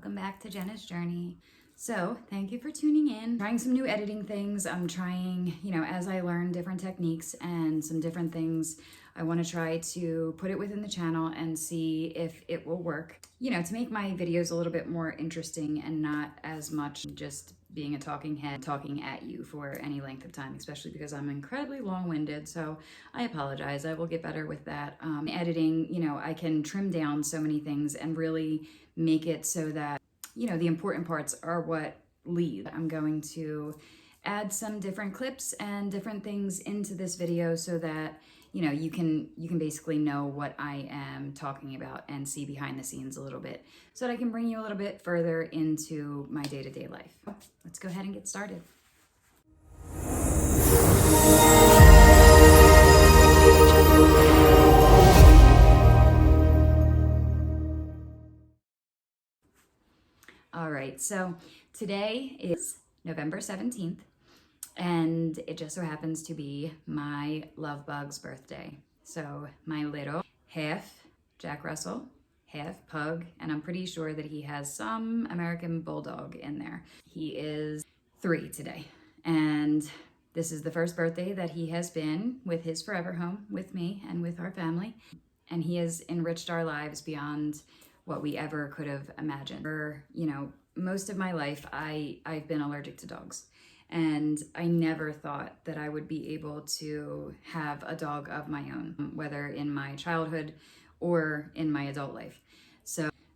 welcome back to Jenna's Journey. So thank you for tuning in. Trying some new editing things. I'm trying, as I learn different techniques and some different things, I want to try to put it within the channel and see if it will work, to make my videos a little bit more interesting and not as much just being a talking head talking at you for any length of time, especially because I'm incredibly long-winded. So I apologize. I will get better with that. Editing, I can trim down so many things and really make it so that, the important parts are what lead. I'm going to add some different clips and different things into this video so that you can basically know what I am talking about and see behind the scenes a little bit so that I can bring you a little bit further into my day-to-day life. Let's go ahead and get started. All right, so today is November 17th. And it just so happens to be my love bug's birthday. So my little half Jack Russell, half pug, and I'm pretty sure that he has some American bulldog in there. He is 3 today. And this is the first birthday that he has been with his forever home with me and with our family. And he has enriched our lives beyond what we ever could have imagined. For, most of my life, I've been allergic to dogs. And I never thought that I would be able to have a dog of my own, whether in my childhood or in my adult life.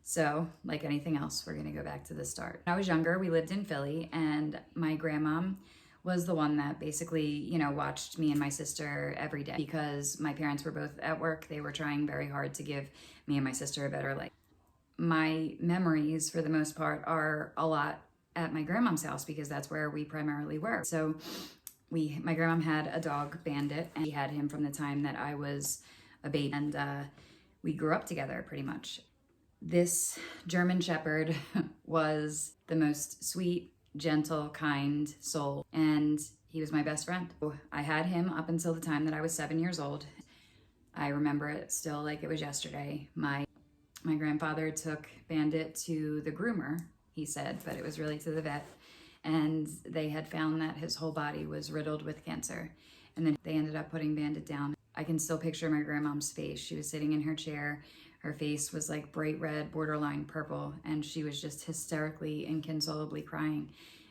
So like anything else, we're gonna go back to the start. When I was younger, we lived in Philly, and my grandmom was the one that basically, watched me and my sister every day because my parents were both at work. They were trying very hard to give me and my sister a better life. My memories, for the most part, are a lot at my grandmom's house because that's where we primarily were. So my grandmom had a dog, Bandit, and she had him from the time that I was a baby, and we grew up together pretty much. This German Shepherd was the most sweet, gentle, kind soul, and he was my best friend. I had him up until the time that I was 7 years old. I remember it still like it was yesterday. My grandfather took Bandit to the groomer, he said, but it was really to the vet. And they had found that his whole body was riddled with cancer. And then they ended up putting Bandit down. I can still picture my grandmom's face. She was sitting in her chair. Her face was like bright red, borderline purple. And she was just hysterically, inconsolably crying.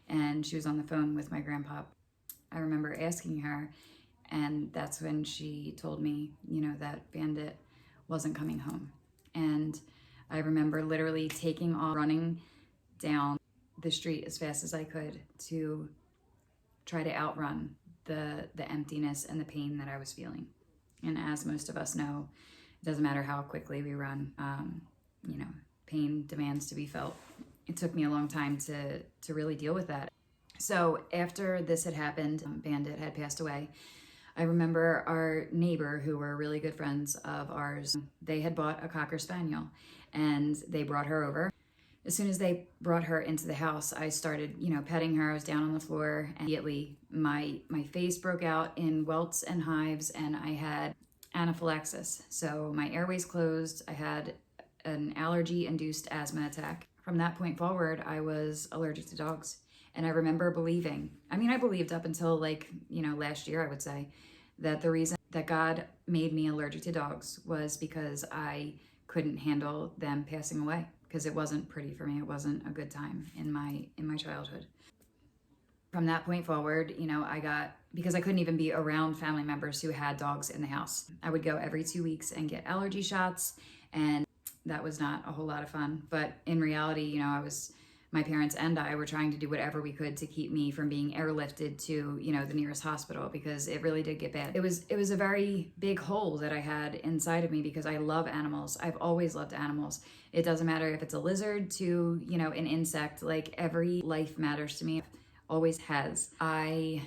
And she was on the phone with my grandpa. I remember asking her, and that's when she told me, that Bandit wasn't coming home. And I remember literally taking off, running down the street as fast as I could to try to outrun the emptiness and the pain that I was feeling. And as most of us know, it doesn't matter how quickly we run, pain demands to be felt. It took me a long time to really deal with that. So after this had happened, Bandit had passed away. I remember our neighbor, who were really good friends of ours, they had bought a Cocker Spaniel and they brought her over. As soon as they brought her into the house, I started, petting her. I was down on the floor, and immediately my face broke out in welts and hives, and I had anaphylaxis. So my airways closed. I had an allergy-induced asthma attack. From that point forward, I was allergic to dogs. And I remember believing, I believed up until last year, I would say, that the reason that God made me allergic to dogs was because I couldn't handle them passing away. Because it wasn't pretty for me. It wasn't a good time in my childhood. From that point forward, because I couldn't even be around family members who had dogs in the house. I would go every 2 weeks and get allergy shots, and that was not a whole lot of fun. But in reality, my parents and I were trying to do whatever we could to keep me from being airlifted to, the nearest hospital, because it really did get bad. It was a very big hole that I had inside of me because I love animals. I've always loved animals. It doesn't matter if it's a lizard to, an insect, like every life matters to me, always has. I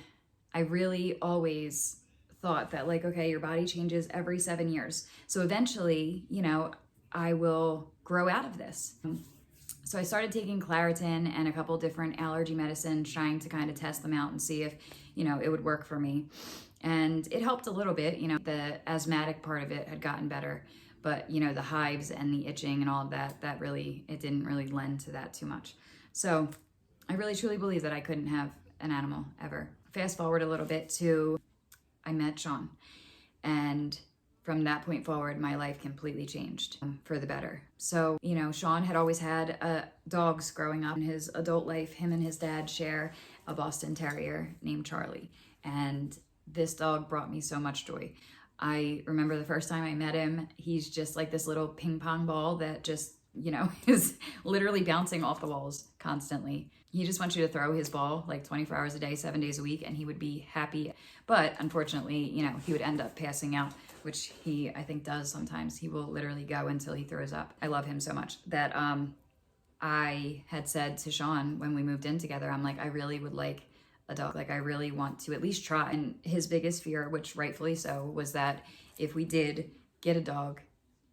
really always thought that okay, your body changes every 7 years. So eventually, I will grow out of this. So I started taking Claritin and a couple different allergy medicines, trying to kind of test them out and see if, it would work for me. And it helped a little bit, the asthmatic part of it had gotten better. But you know, the hives and the itching and all of that, it didn't really lend to that too much. So I really truly believe that I couldn't have an animal ever. Fast forward a little bit to I met Sean, and from that point forward, my life completely changed for the better. So, you know, Sean had always had dogs growing up in his adult life. Him and his dad share a Boston Terrier named Charlie. And this dog brought me so much joy. I remember the first time I met him, he's just like this little ping pong ball that just, you know, is literally bouncing off the walls constantly. He just wants you to throw his ball like 24 hours a day, 7 days a week, and he would be happy. But unfortunately, you know, he would end up passing out, which he, I think, does sometimes. He will literally go until he throws up. I love him so much that I had said to Sean when we moved in together, I'm like, I really would like a dog. Like, I really want to at least try. And his biggest fear, which rightfully so, was that if we did get a dog,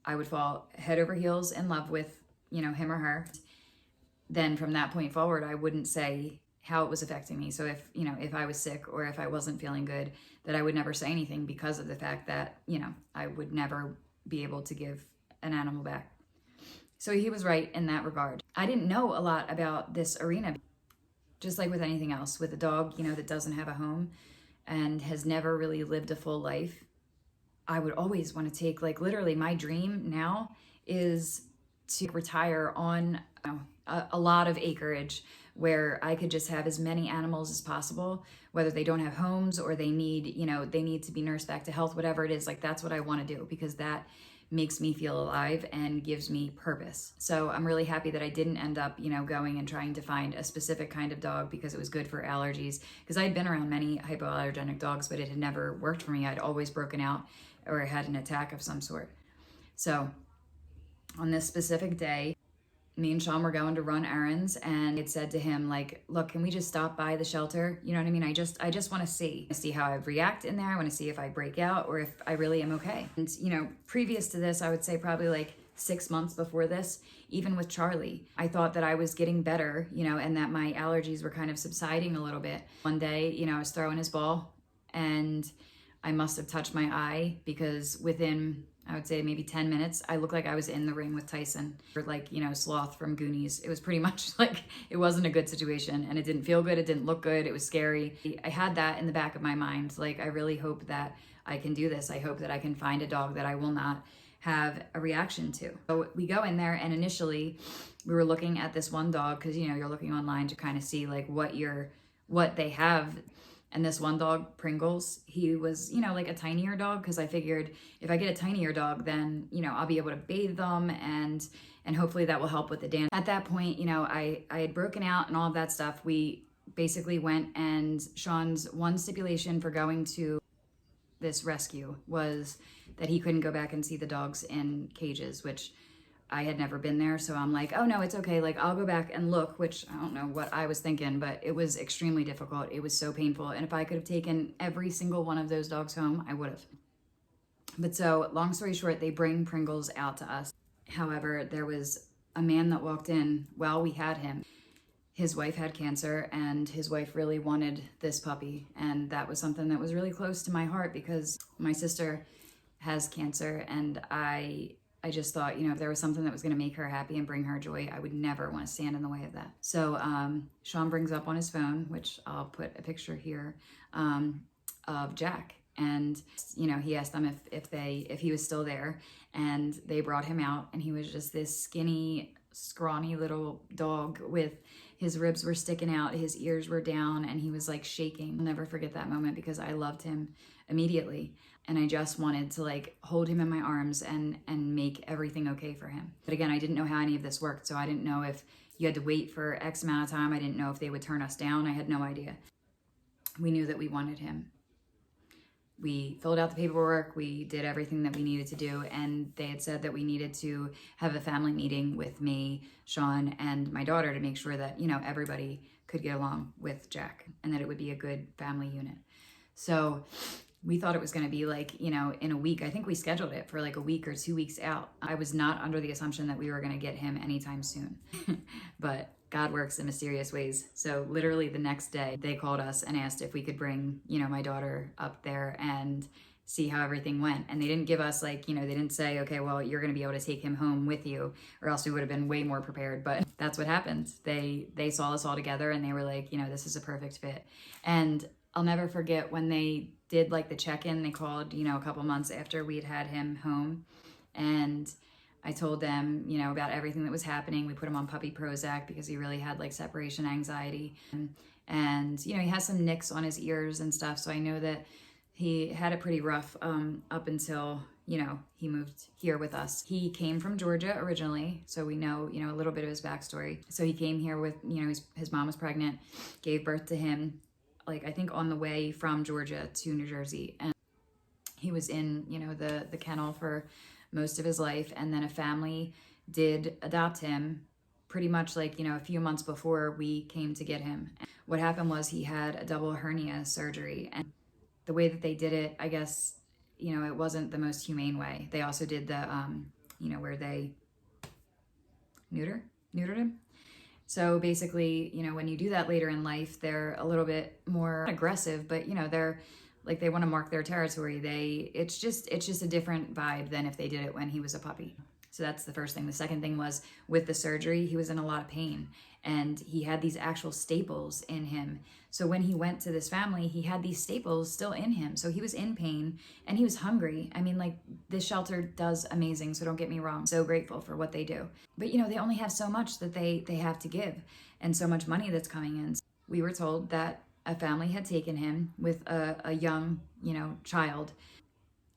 I would fall head over heels in love with, you know, him or her. Then from that point forward, I wouldn't say how it was affecting me. So if, you know, if I was sick or if I wasn't feeling good, that I would never say anything because of the fact that, you know, I would never be able to give an animal back. So he was right in that regard. I didn't know a lot about this arena, just like with anything else. With a dog, you know, that doesn't have a home and has never really lived a full life, I would always want to take, like, literally my dream now is to retire on a lot of acreage where I could just have as many animals as possible, whether they don't have homes or they need, you know, they need to be nursed back to health, whatever it is. Like, that's what I want to do because that makes me feel alive and gives me purpose. So I'm really happy that I didn't end up, you know, going and trying to find a specific kind of dog because it was good for allergies. Because I had been around many hypoallergenic dogs, but it had never worked for me. I'd always broken out or had an attack of some sort. So on this specific day, me and Sean were going to run errands, and it said to him, like, look, can we just stop by the shelter? You know what I mean? I just want to see how I react in there. I want to see if I break out or if I really am okay. And, you know, previous to this, I would say probably like 6 months before this, even with Charlie, I thought that I was getting better, you know, and that my allergies were kind of subsiding a little bit. One day, you know, I was throwing his ball and I must have touched my eye because within, I would say, maybe 10 minutes, I looked like I was in the ring with Tyson, or like, you know, Sloth from Goonies. It was pretty much like, it wasn't a good situation and it didn't feel good. It didn't look good. It was scary. I had that in the back of my mind. Like, I really hope that I can do this. I hope that I can find a dog that I will not have a reaction to. So we go in there, and initially we were looking at this one dog because, you know, you're looking online to kind of see like what they have. And this one dog, Pringles, he was, you know, like a tinier dog, because I figured if I get a tinier dog, then, you know, I'll be able to bathe them and hopefully that will help with the dance. At that point, you know, I had broken out and all of that stuff. We basically went, and Sean's one stipulation for going to this rescue was that he couldn't go back and see the dogs in cages, which I had never been there. So I'm like, oh no, it's okay. Like, I'll go back and look, which I don't know what I was thinking, but it was extremely difficult. It was so painful. And if I could have taken every single one of those dogs home, I would have. But so long story short, they bring Pringles out to us. However, there was a man that walked in while we had him. His wife had cancer, and his wife really wanted this puppy. And that was something that was really close to my heart because my sister has cancer, and I just thought, you know, if there was something that was going to make her happy and bring her joy, I would never want to stand in the way of that. So Sean brings up on his phone, which I'll put a picture here, of Jack. And, you know, he asked them if he was still there, and they brought him out, and he was just this skinny, scrawny little dog with his ribs were sticking out, his ears were down, and he was like shaking. I'll never forget that moment because I loved him immediately. And I just wanted to like hold him in my arms and make everything okay for him. But again, I didn't know how any of this worked. So I didn't know if you had to wait for X amount of time. I didn't know if they would turn us down. I had no idea. We knew that we wanted him. We filled out the paperwork. We did everything that we needed to do. And they had said that we needed to have a family meeting with me, Sean, and my daughter to make sure that, you know, everybody could get along with Jack and that it would be a good family unit. So we thought it was going to be like, you know, in a week. I think we scheduled it for like a week or 2 weeks out. I was not under the assumption that we were going to get him anytime soon. But God works in mysterious ways. So literally the next day, they called us and asked if we could bring, you know, my daughter up there and see how everything went. And they didn't give us like, they didn't say, okay, well, you're going to be able to take him home with you, or else we would have been way more prepared. But that's what happened. They saw us all together and they were like, this is a perfect fit. And I'll never forget when they did like the check-in. They called, a couple months after we'd had him home, and I told them, about everything that was happening. We put him on puppy Prozac because he really had like separation anxiety. And he has some nicks on his ears and stuff. So I know that he had it pretty rough up until, he moved here with us. He came from Georgia originally, so we know, a little bit of his backstory. So he came here with, his mom was pregnant, gave birth to him, like I think on the way from Georgia to New Jersey. And he was in, the kennel for most of his life. And then a family did adopt him pretty much like, a few months before we came to get him. What happened was he had a double hernia surgery, and the way that they did it, I guess, it wasn't the most humane way. They also did the, where they neutered him. So basically, when you do that later in life, they're a little bit more aggressive, but they're like, they want to mark their territory. It's just a different vibe than if they did it when he was a puppy. So that's the first thing. The second thing was with the surgery, he was in a lot of pain, and he had these actual staples in him. So when he went to this family, he had these staples still in him. So he was in pain and he was hungry. I mean, like, this shelter does amazing, so don't get me wrong. So grateful for what they do. But, they only have so much that they have to give, and so much money that's coming in. We were told that a family had taken him with a young, child.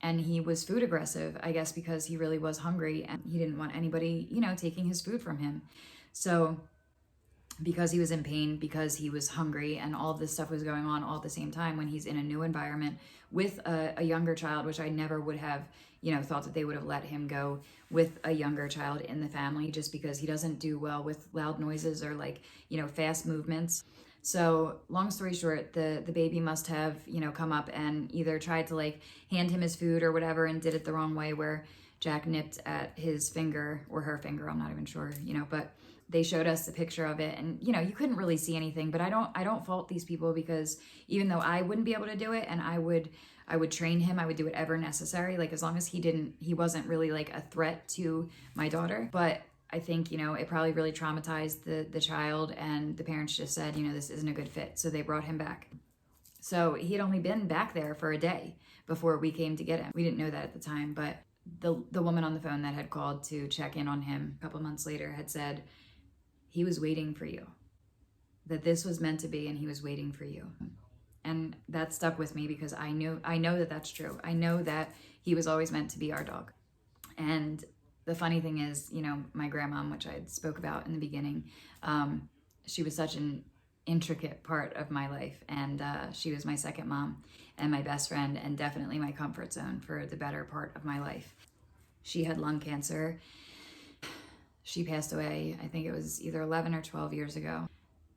And he was food aggressive, I guess, because he really was hungry and he didn't want anybody, taking his food from him. So because he was in pain, because he was hungry, and all this stuff was going on all at the same time, when he's in a new environment with a younger child, which I never would have, thought that they would have let him go with a younger child in the family, just because he doesn't do well with loud noises or like, fast movements. So long story short, the baby must have, come up and either tried to like hand him his food or whatever, and did it the wrong way, where Jack nipped at his finger, or her finger, I'm not even sure, but they showed us the picture of it, and you couldn't really see anything. But I don't fault these people, because even though I wouldn't be able to do it, and I would train him, I would do whatever necessary, like as long as he wasn't really like a threat to my daughter. But I think, it probably really traumatized the child, and the parents just said, this isn't a good fit. So they brought him back. So he had only been back there for a day before we came to get him. We didn't know that at the time, but the woman on the phone that had called to check in on him a couple months later had said, he was waiting for you, that this was meant to be, and he was waiting for you. And that stuck with me, because I know that that's true. I know that he was always meant to be our dog. And the funny thing is, my grandma, which I spoke about in the beginning, she was such an intricate part of my life. And she was my second mom and my best friend, and definitely my comfort zone for the better part of my life. She had lung cancer. She passed away, I think it was either 11 or 12 years ago.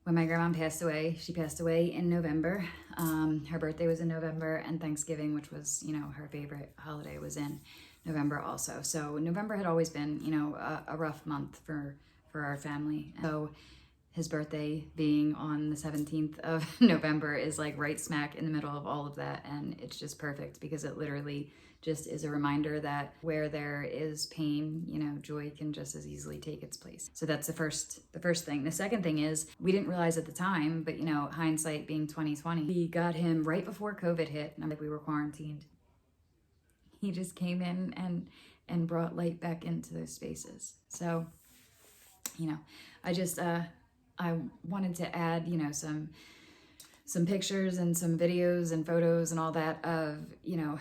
When my grandma passed away, she passed away in November. Her birthday was in November, and Thanksgiving, which was, her favorite holiday, was in November also. So November had always been, a rough month for our family. So his birthday being on the 17th of November is like right smack in the middle of all of that. And it's just perfect, because it literally just is a reminder that where there is pain, joy can just as easily take its place. So that's the first thing. The second thing is, we didn't realize at the time, but hindsight being 2020, we got him right before COVID hit, and we were quarantined. He just came in and brought light back into those spaces. So, I wanted to add, some pictures and some videos and photos and all that of,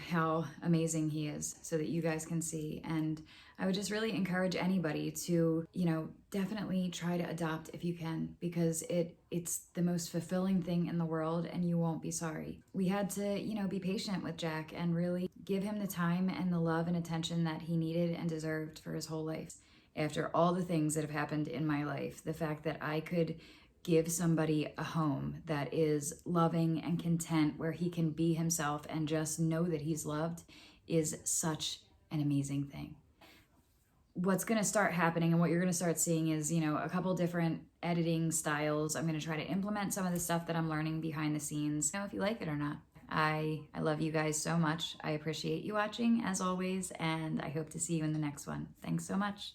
how amazing he is, so that you guys can see. And I would just really encourage anybody to, definitely try to adopt if you can, because it's the most fulfilling thing in the world, and you won't be sorry. We had to, be patient with Jack and really give him the time and the love and attention that he needed and deserved for his whole life. After all the things that have happened in my life, the fact that I could give somebody a home that is loving and content, where he can be himself and just know that he's loved, is such an amazing thing. What's going to start happening, and what you're going to start seeing, is, a couple different editing styles. I'm going to try to implement some of the stuff that I'm learning behind the scenes, if you like it or not. I love you guys so much. I appreciate you watching as always, and I hope to see you in the next one. Thanks so much.